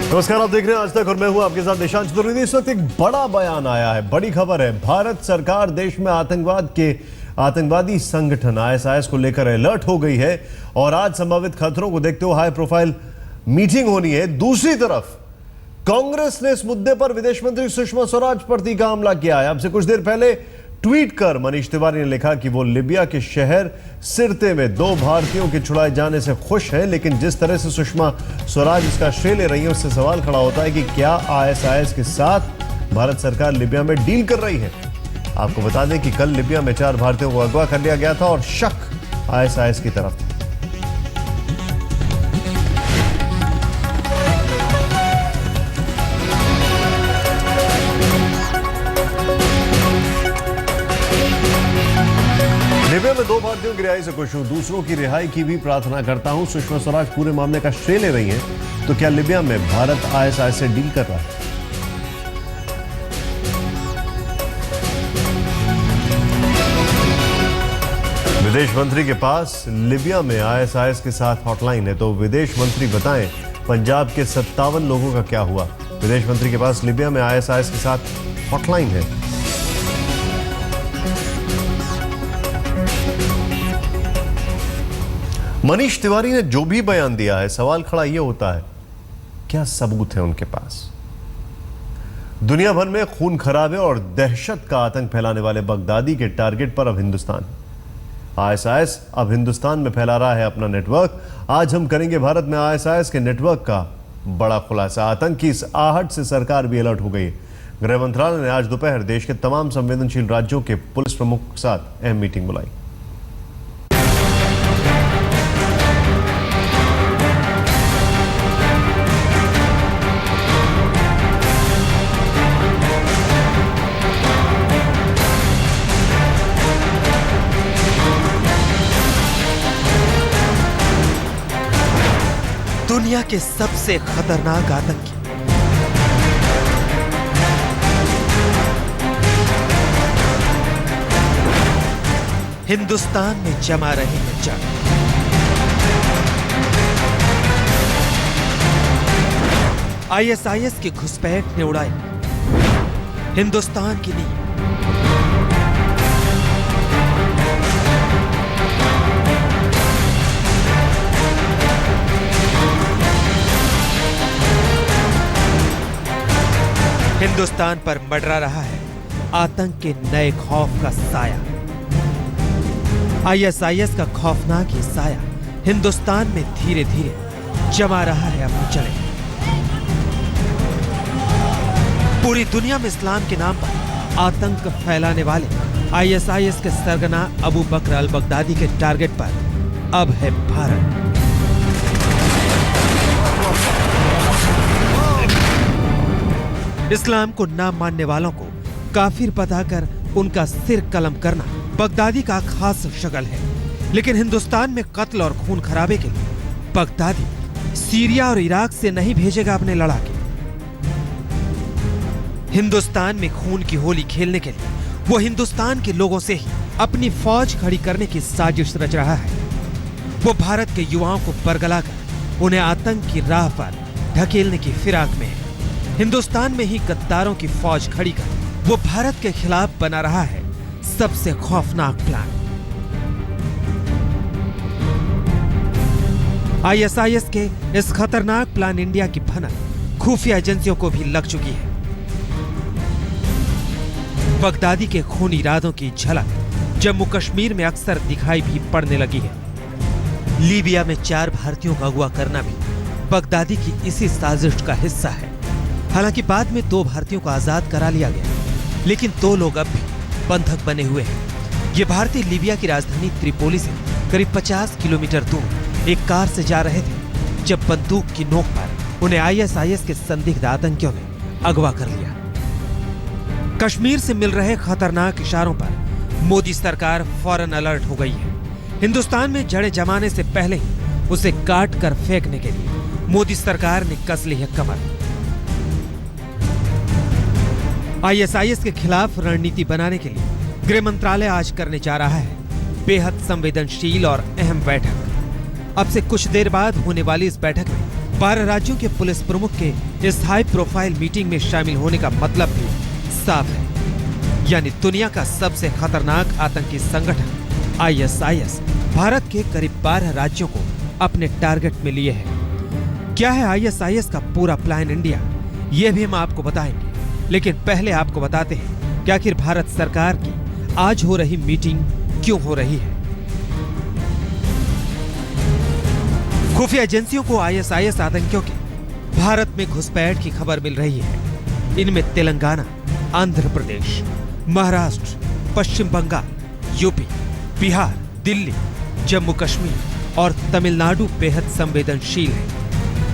नमस्कार, आप देख रहे हैं आज तक और मैं हूं आपके साथ निशांत चतुर्वेदी। इस वक्त एक बड़ा बयान आया है, बड़ी खबर है। भारत सरकार देश में आतंकवादी संगठन आईएसआईएस को लेकर अलर्ट हो गई है और आज संभावित खतरों को देखते हुए हाई प्रोफाइल मीटिंग होनी है। दूसरी तरफ कांग्रेस ने इस मुद्दे पर विदेश मंत्री सुषमा स्वराज पर तीखा हमला किया है। अब से कुछ देर पहले ट्वीट कर मनीष तिवारी ने लिखा कि वो लिबिया के शहर सिरते में 2 भारतीयों के छुड़ाए जाने से खुश हैं, लेकिन जिस तरह से सुषमा स्वराज इसका श्रेय ले रही है उससे सवाल खड़ा होता है कि क्या आईएसआईएस के साथ भारत सरकार लिबिया में डील कर रही है। आपको बता दें कि कल लिबिया में 4 भारतीयों को अगवा कर लिया गया था और शक आईएसआईएस की तरफ था। लिबिया में 2 भारतीयों की रिहाई से खुश हूं, दूसरों की रिहाई की भी प्रार्थना करता हूं। सुषमा स्वराज पूरे मामले का श्रेय ले रही हैं, तो क्या लिबिया में भारत आईएसआईएस से डील कर रहा है? विदेश मंत्री के पास लिबिया में आईएसआईएस के साथ हॉटलाइन है, तो विदेश मंत्री बताएं पंजाब के 57 लोगों का क्या हुआ। विदेश मंत्री के पास लिबिया में आईएसआईएस के साथ हॉटलाइन है। मनीष तिवारी ने जो भी बयान दिया है, सवाल खड़ा यह होता है क्या सबूत है उनके पास। दुनिया भर में खून खराबे और दहशत का आतंक फैलाने वाले बगदादी के टारगेट पर अब हिंदुस्तान। आईएसआईएस अब हिंदुस्तान में फैला रहा है अपना नेटवर्क। आज हम करेंगे भारत में आईएसआईएस के नेटवर्क का बड़ा खुलासा। आतंक की इस आहट से सरकार भी अलर्ट हो गई। गृह मंत्रालय ने आज दोपहर देश के तमाम संवेदनशील राज्यों के पुलिस प्रमुख के साथ अहम मीटिंग बुलाई। दुनिया के सबसे खतरनाक आतंकी हिंदुस्तान में जमा रहे हैं जंग। आईएसआईएस की घुसपैठ ने उड़ाई हिंदुस्तान की नींव। हिंदुस्तान पर मंडरा रहा है आतंक के नए खौफ का साया। आईएसआईएस का खौफनाक ये साया हिंदुस्तान में धीरे धीरे जमा रहा है अपनी जड़ें। पूरी दुनिया में इस्लाम के नाम पर आतंक फैलाने वाले आईएसआईएस के सरगना अबू बकर अल बगदादी के टारगेट पर अब है भारत। इस्लाम को ना मानने वालों को काफिर बताकर उनका सिर कलम करना बगदादी का खास शगल है। लेकिन हिंदुस्तान में कत्ल और खून खराबे के लिए बगदादी सीरिया और इराक से नहीं भेजेगा अपने लड़ाके। हिंदुस्तान में खून की होली खेलने के लिए वो हिंदुस्तान के लोगों से ही अपनी फौज खड़ी करने की साजिश रच रहा है। वो भारत के युवाओं को बरगलाकर उन्हें आतंक की राह पर ढकेलने की फिराक में है। हिंदुस्तान में ही गद्दारों की फौज खड़ी कर वो भारत के खिलाफ बना रहा है सबसे खौफनाक प्लान। आईएसआईएस के इस खतरनाक प्लान इंडिया की भनक खुफिया एजेंसियों को भी लग चुकी है। बगदादी के खूनी इरादों की झलक जम्मू कश्मीर में अक्सर दिखाई भी पड़ने लगी है। लीबिया में 4 भारतीयों का अगवा करना भी बगदादी की इसी साजिश का हिस्सा है। हालांकि बाद में 2 भारतीयों को आजाद करा लिया गया, लेकिन 2 लोग अब भी बंधक बने हुए हैं। ये भारतीय लीबिया की राजधानी त्रिपोली से करीब 50 किलोमीटर दूर एक कार से जा रहे थे, जब बंदूक की नोक पर उन्हें आईएसआईएस के संदिग्ध आतंकियों ने अगवा कर लिया। कश्मीर से मिल रहे खतरनाक इशारों पर मोदी सरकार फौरन अलर्ट हो गई है। हिंदुस्तान में जड़ें जमाने से पहले ही उसे काट कर फेंकने के लिए मोदी सरकार ने कस ली है कमर। आईएसआईएस के खिलाफ रणनीति बनाने के लिए गृह मंत्रालय आज करने जा रहा है बेहद संवेदनशील और अहम बैठक। अब से कुछ देर बाद होने वाली इस बैठक में 12 राज्यों के पुलिस प्रमुख के इस हाई प्रोफाइल मीटिंग में शामिल होने का मतलब भी साफ है, यानी दुनिया का सबसे खतरनाक आतंकी संगठन ISIS भारत के करीब 12 राज्यों को अपने टारगेट में लिए है। क्या है ISIS का पूरा प्लान इंडिया, ये भी हम आपको बताएंगे, लेकिन पहले आपको बताते हैं कि आखिर भारत सरकार की आज हो रही मीटिंग क्यों हो रही है। खुफिया एजेंसियों को ISIS आतंकियों के भारत में घुसपैठ की खबर मिल रही है। इनमें तेलंगाना, आंध्र प्रदेश, महाराष्ट्र, पश्चिम बंगाल, यूपी, बिहार, दिल्ली, जम्मू कश्मीर और तमिलनाडु बेहद संवेदनशील है।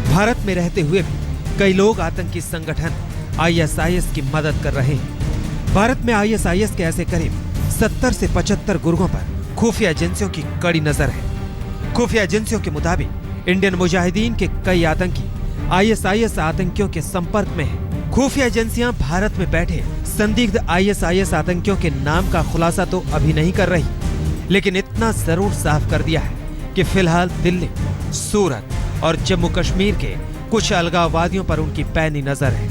भारत में रहते हुए भी कई लोग आतंकी संगठन ISIS की मदद कर रहे हैं। भारत में ISIS के ऐसे करीब 70 से 75 गुर्गों पर खुफिया एजेंसियों की कड़ी नजर है। खुफिया एजेंसियों के मुताबिक इंडियन मुजाहिदीन के कई आतंकी ISIS आतंकियों के संपर्क में हैं। खुफिया एजेंसियां भारत में बैठे संदिग्ध ISIS आतंकियों के नाम का खुलासा तो अभी नहीं कर रही, लेकिन इतना जरूर साफ कर दिया है कि फिलहाल दिल्ली, सूरत और जम्मू कश्मीर के कुछ अलगाववादियों पर उनकी पैनी नजर है।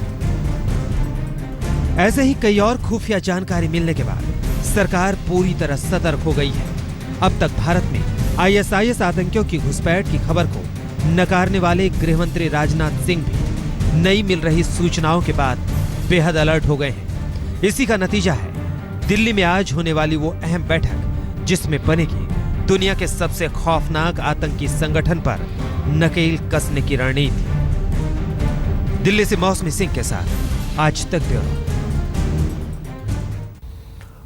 ऐसे ही कई और खुफिया जानकारी मिलने के बाद सरकार पूरी तरह सतर्क हो गई है। अब तक भारत में ISIS आतंकियों की घुसपैठ की खबर को नकारने वाले गृह मंत्री राजनाथ सिंह भी नई मिल रही सूचनाओं के बाद बेहद अलर्ट हो गए हैं। इसी का नतीजा है दिल्ली में आज होने वाली वो अहम बैठक, जिसमें बनेगी दुनिया के सबसे खौफनाक आतंकी संगठन पर नकेल कसने की रणनीति। दिल्ली से मौसमी सिंह के साथ आज तक ब्यूरो।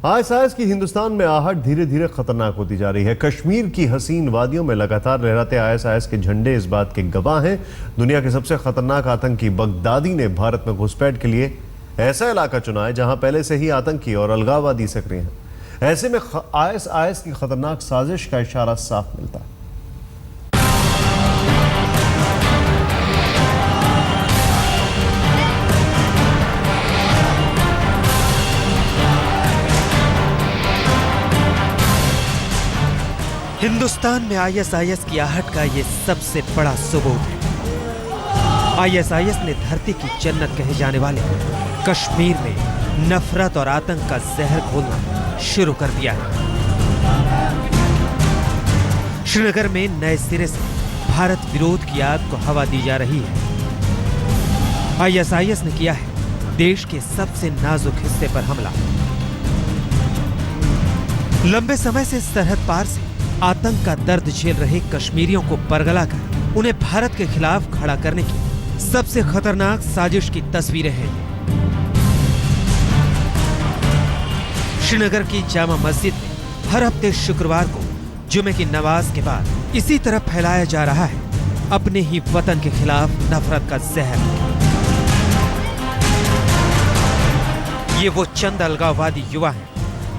ISIS की हिंदुस्तान में आहट धीरे धीरे खतरनाक होती जा रही है। कश्मीर की हसीन वादियों में लगातार लहराते ISIS के झंडे इस बात के गवाह हैं। दुनिया के सबसे खतरनाक आतंकी बगदादी ने भारत में घुसपैठ के लिए ऐसा इलाका चुना है जहां पहले से ही आतंकी और अलगाववादी सक्रिय हैं। ऐसे में ISIS की खतरनाक साजिश का इशारा साफ मिलता है। हिंदुस्तान में ISIS की आहट का ये सबसे बड़ा सबूत है। ISIS ने धरती की जन्नत कहे जाने वाले कश्मीर में नफरत और आतंक का जहर घोलना शुरू कर दिया है। श्रीनगर में नए सिरे से भारत विरोध की आग को हवा दी जा रही है। ISIS ने किया है देश के सबसे नाजुक हिस्से पर हमला। लंबे समय से सरहद पार से आतंक का दर्द झेल रहे कश्मीरियों को बरगला कर उन्हें भारत के खिलाफ खड़ा करने की सबसे खतरनाक साजिश की तस्वीरें हैं। श्रीनगर की जामा मस्जिद में हर हफ्ते शुक्रवार को जुमे की नमाज के बाद इसी तरह फैलाया जा रहा है अपने ही वतन के खिलाफ नफरत का जहर। ये वो चंद अलगाववादी युवा हैं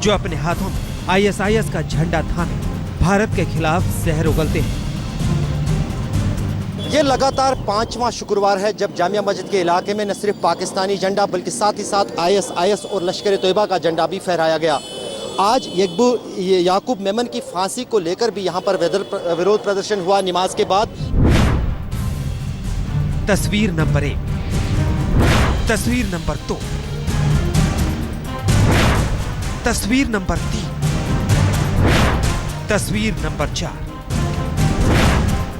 जो अपने हाथों में ISIS का झंडा थामे भारत के खिलाफ जहर उगलते हैं। ये लगातार 5वां शुक्रवार है जब जामिया मस्जिद के इलाके में न सिर्फ पाकिस्तानी झंडा बल्कि साथ ही साथ ISIS और लश्कर तैयबा का झंडा भी फहराया गया। आज याकूब मेमन की फांसी को लेकर भी यहाँ पर विरोध प्रदर्शन हुआ नमाज के बाद। तस्वीर नंबर 1, तस्वीर नंबर 2, तस्वीर नंबर 3, तस्वीर नंबर 4,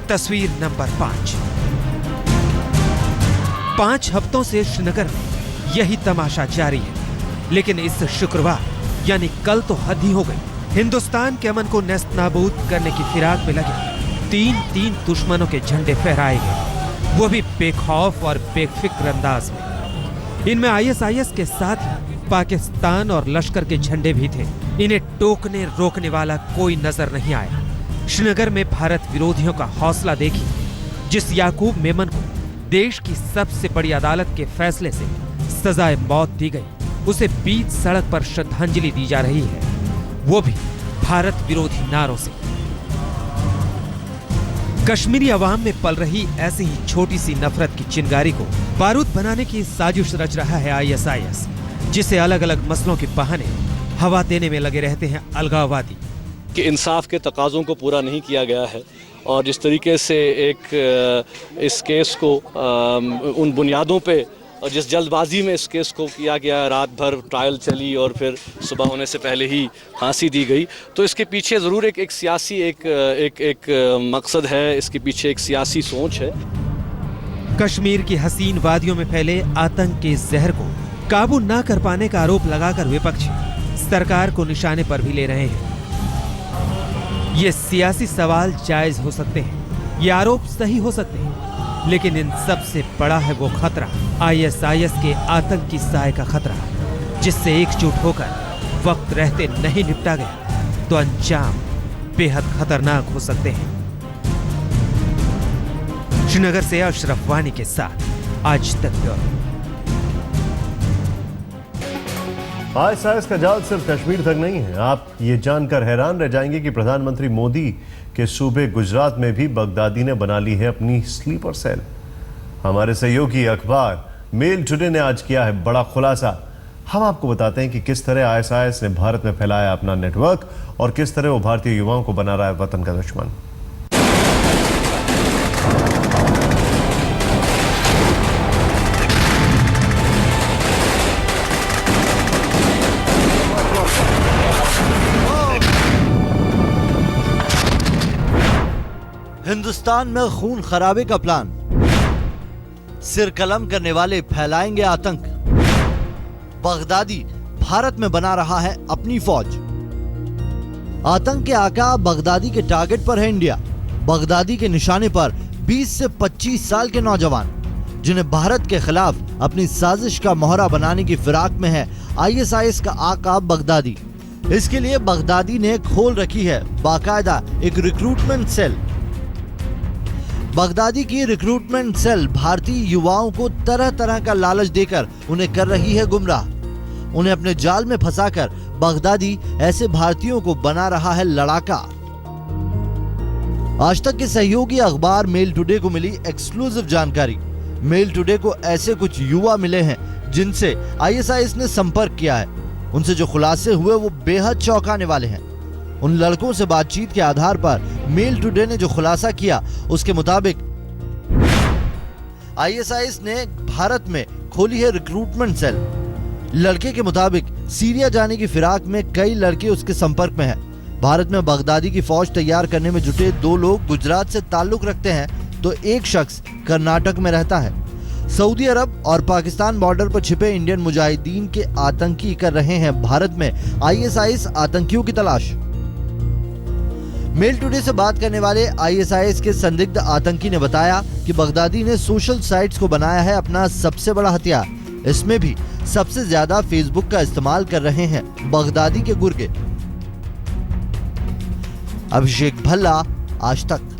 तस्वीर नंबर 5। 5 हफ्तों से श्रीनगर में यही तमाशा जारी है, लेकिन इस शुक्रवार यानी कल तो हद ही हो गई। हिंदुस्तान के अमन को नेस्त नाबूद करने की फिराक में लगे 3 दुश्मनों के झंडे फहराए गए, वो भी बेखौफ और बेफिक्र अंदाज में। इनमें ISIS के साथ ही पाकिस्तान और लश्कर के झंडे भी थे। इन्हें टोकने रोकने वाला कोई नजर नहीं आया। श्रीनगर में भारत विरोधियों का हौसला देखिए, जिस याकूब मेमन को देश की सबसे बड़ी अदालत के फैसले से सजाए मौत दी गई, उसे बीच सड़क पर श्रद्धांजलि दी जा रही है, वो भी भारत विरोधी नारों से। कश्मीरी अवाम में पल रही ऐसी ही छोटी सी नफरत की चिंगारी को बारूद बनाने की साजिश रच रहा है ISIS, जिसे अलग अलग मसलों के बहाने हवा देने में लगे रहते हैं अलगाववादी। कि इंसाफ के तकाज़ों को पूरा नहीं किया गया है और जिस तरीके से इस केस को उन बुनियादों पे और जिस जल्दबाजी में इस केस को किया गया, रात भर ट्रायल चली और फिर सुबह होने से पहले ही फांसी दी गई, तो इसके पीछे ज़रूर एक सियासी एक मकसद है, इसके पीछे एक सियासी सोच है। कश्मीर की हसीन वादियों में फैले आतंक के जहर को काबू न कर पाने का आरोप लगाकर विपक्षी सरकार को निशाने पर भी ले रहे हैं। ये सियासी सवाल जायज हो सकते हैं, ये आरोप सही हो सकते हैं, लेकिन इन सबसे बड़ा है वो खतरा, आईएसआईएस के आतंकी साए का खतरा, जिससे एकजुट होकर वक्त रहते नहीं निपटा गया तो अंजाम बेहद खतरनाक हो सकते हैं। श्रीनगर से अशरफ वानी के साथ आज तक ब्यूरो। आईएसआईएस का जाल सिर्फ कश्मीर तक नहीं है। आप ये जानकर हैरान रह जाएंगे कि प्रधानमंत्री मोदी के सूबे गुजरात में भी बगदादी ने बना ली है अपनी स्लीपर सेल। हमारे सहयोगी अखबार मेल टुडे ने आज किया है बड़ा खुलासा। हम आपको बताते हैं कि किस तरह आईएसआईएस ने भारत में फैलाया अपना नेटवर्क और किस तरह वो भारतीय युवाओं को बना रहा है वतन का दुश्मन। हिंदुस्तान में खून खराबे का प्लान, सिर कलम करने वाले फैलाएंगे आतंक। बगदादी भारत में बना रहा है अपनी फौज। आतंक के आका बगदादी के टारगेट पर है इंडिया। बगदादी के निशाने पर 20 से 25 साल के नौजवान, जिन्हें भारत के खिलाफ अपनी साजिश का मोहरा बनाने की फिराक में है आईएसआईएस का आका बगदादी। इसके लिए बगदादी ने खोल रखी है बाकायदा एक रिक्रूटमेंट सेल। बगदादी की रिक्रूटमेंट सेल भारतीय युवाओं को तरह तरह का लालच देकर उन्हें कर रही है गुमराह। उन्हें अपने जाल में फंसाकर बगदादी ऐसे भारतीयों को बना रहा है लड़ाका। आज तक के सहयोगी अखबार मेल टुडे को मिली एक्सक्लूसिव जानकारी। मेल टुडे को ऐसे कुछ युवा मिले हैं जिनसे आईएसआईएस ने संपर्क किया है। उनसे जो खुलासे हुए वो बेहद चौंकाने वाले हैं। उन लड़कों से बातचीत के आधार पर मेल टुडे ने जो खुलासा किया उसके मुताबिक आईएसआईएस ने भारत में खोली है रिक्रूटमेंट सेल। लड़के के मुताबिक सीरिया जाने की फिराक में कई लड़के उसके संपर्क में हैं। भारत में बगदादी की फौज तैयार करने में जुटे 2 लोग गुजरात से ताल्लुक रखते हैं तो एक शख्स कर्नाटक में रहता है। सऊदी अरब और पाकिस्तान बॉर्डर पर छिपे इंडियन मुजाहिदीन के आतंकी कर रहे हैं भारत में आईएसआईएस आतंकियों की तलाश। मेल टुडे से बात करने वाले आईएसआईएस के संदिग्ध आतंकी ने बताया कि बगदादी ने सोशल साइट्स को बनाया है अपना सबसे बड़ा हथियार। इसमें भी सबसे ज्यादा फेसबुक का इस्तेमाल कर रहे हैं बगदादी के गुर्गे। अभिषेक भल्ला, आज तक।